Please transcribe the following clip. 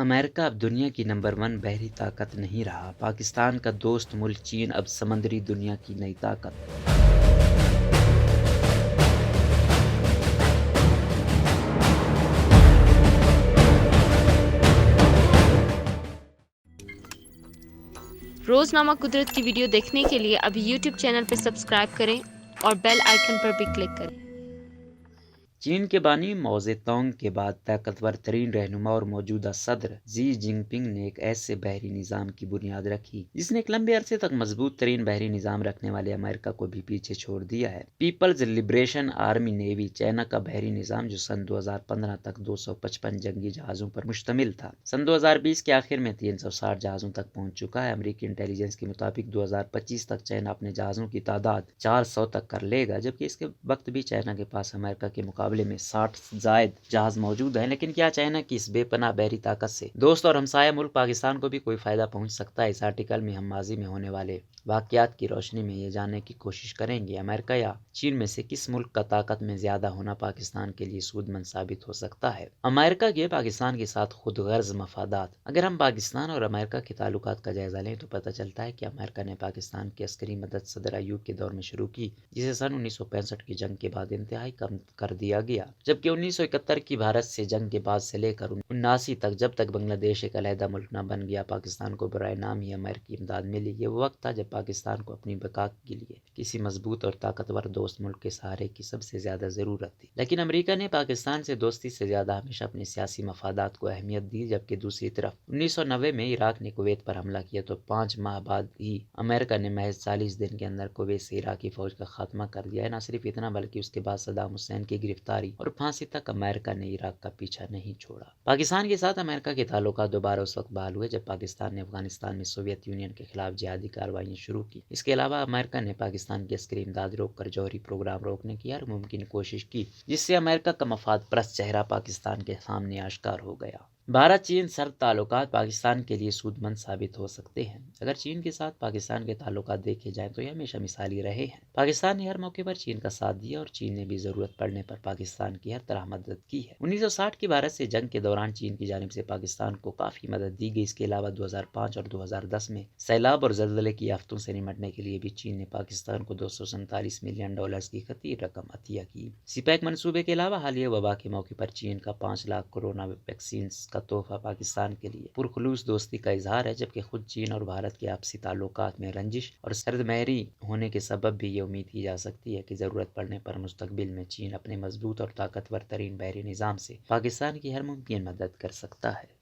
امریکہ اب دنیا کی نمبر 1 بحری طاقت نہیں رہا۔ پاکستان کا دوست ملک چین اب سمندری دنیا کی نئی طاقت۔ روزنامہ قدرت کی ویڈیو دیکھنے کے لیے ابھی یوٹیوب چینل پر سبسکرائب کریں اور بیل آئیکن پر بھی کلک کریں۔ چین کے بانی ماؤ زیڈونگ کے بعد طاقتور ترین رہنما اور موجودہ صدر زی جن پنگ نے ایک ایسے بحری نظام کی بنیاد رکھی جس نے ایک لمبے عرصے تک مضبوط ترین بحری نظام رکھنے والے امریکہ کو بھی پیچھے چھوڑ دیا ہے۔ Peoples liberation army navy China کا بحری نظام جو سن 2015 تک 255 جنگی جہازوں پر مشتمل تھا، سن 2020 کے آخر میں 360 جہازوں تک پہنچ چکا ہے۔ امریکی انٹیلیجنس کے مطابق 2025 تک چائنا اپنے جہازوں کی تعداد 400 تک کر لے گا، جبکہ اس کے وقت بھی چائنا کے پاس امریکہ کے مقابلے میں 60 زائد جہاز موجود ہیں۔ لیکن کیا چائنا کی اس بے پناہ بحری طاقت سے دوست اور ہمسایہ ملک پاکستان کو بھی کوئی فائدہ پہنچ سکتا ہے؟ اس آرٹیکل میں ہم ماضی میں ہونے والے واقعات کی روشنی میں یہ جاننے کی کوشش کریں گے امریکہ یا چین میں سے کس ملک کا طاقت میں زیادہ ہونا پاکستان کے لیے سود مند ثابت ہو سکتا ہے۔ امریکہ کے پاکستان کے ساتھ خود غرض مفادات۔ اگر ہم پاکستان اور امریکہ کے تعلقات کا جائزہ لیں تو پتہ چلتا ہے کہ امریکہ نے پاکستان کی عسکری مدد صدر ایوب کے دور میں شروع کی، جسے سن 1965 کی جنگ کے بعد انتہائی کم کر دیا گیا، جبکہ 1971 کی بھارت سے جنگ کے بعد سے لے کر 79 تک جب تک بنگلہ دیش ایک علیحدہ ملک نہ بن گیا، پاکستان کو برائے نام ہی امریکی امداد ملی۔ یہ وہ وقت تھا جب پاکستان کو اپنی بقا کے لیے کسی مضبوط اور طاقتور دوست ملک کے سہارے کی سب سے زیادہ ضرورت تھی۔ لیکن امریکہ نے پاکستان سے دوستی سے زیادہ ہمیشہ اپنے سیاسی مفادات کو اہمیت دی، جبکہ دوسری طرف 1990 میں عراق نے کویت پر حملہ کیا تو 5 ماہ بعد ہی امریکہ نے محض 40 دن کے اندر کویت سے عراقی فوج کا خاتمہ کر دیا ہے۔ نہ صرف اتنا بلکہ اس کے بعد صدام حسین کی گرفتاری اور پھانسی تک امریکہ نے عراق کا پیچھا نہیں چھوڑا۔ پاکستان کے ساتھ امریکہ کے تعلقات دوبارہ اس وقت بحال ہوئے جب پاکستان نے افغانستان میں سوویت یونین کے خلاف جہادی کارروائیاں شروع کی۔ اس کے علاوہ امریکہ نے پاکستان کی عسکری امداد روک کر جوہری پروگرام روکنے کی ہر ممکن کوشش کی، جس سے امریکہ کا مفاد پرست چہرہ پاکستان کے سامنے آشکار ہو گیا۔ بھارت چین سرد تعلقات پاکستان کے لیے سود مند ثابت ہو سکتے ہیں۔ اگر چین کے ساتھ پاکستان کے تعلقات دیکھے جائیں تو یہ ہمیشہ مثالی رہے ہیں۔ پاکستان نے ہر موقع پر چین کا ساتھ دیا اور چین نے بھی ضرورت پڑنے پر پاکستان کی ہر طرح مدد کی ہے۔ 1960 کی بھارت سے جنگ کے دوران چین کی جانب سے پاکستان کو کافی مدد دی گئی۔ اس کے علاوہ 2005 اور 2010 میں سیلاب اور زلزلے کی آفتوں سے نمٹنے کے لیے بھی چین نے پاکستان کو $247 ملین کی خطیر رقم عطیہ کی۔ سی پیک منصوبے کے علاوہ حالیہ وبا کے موقع پر چین کا 5 لاکھ کورونا ویکسینز کا تحفہ پاکستان کے لیے پرخلوص دوستی کا اظہار ہے، جبکہ خود چین اور بھارت کے آپسی تعلقات میں رنجش اور سرد مہری ہونے کے سبب بھی یہ امید کی جا سکتی ہے کہ ضرورت پڑنے پر مستقبل میں چین اپنے مضبوط اور طاقتور ترین بحری نظام سے پاکستان کی ہر ممکن مدد کر سکتا ہے۔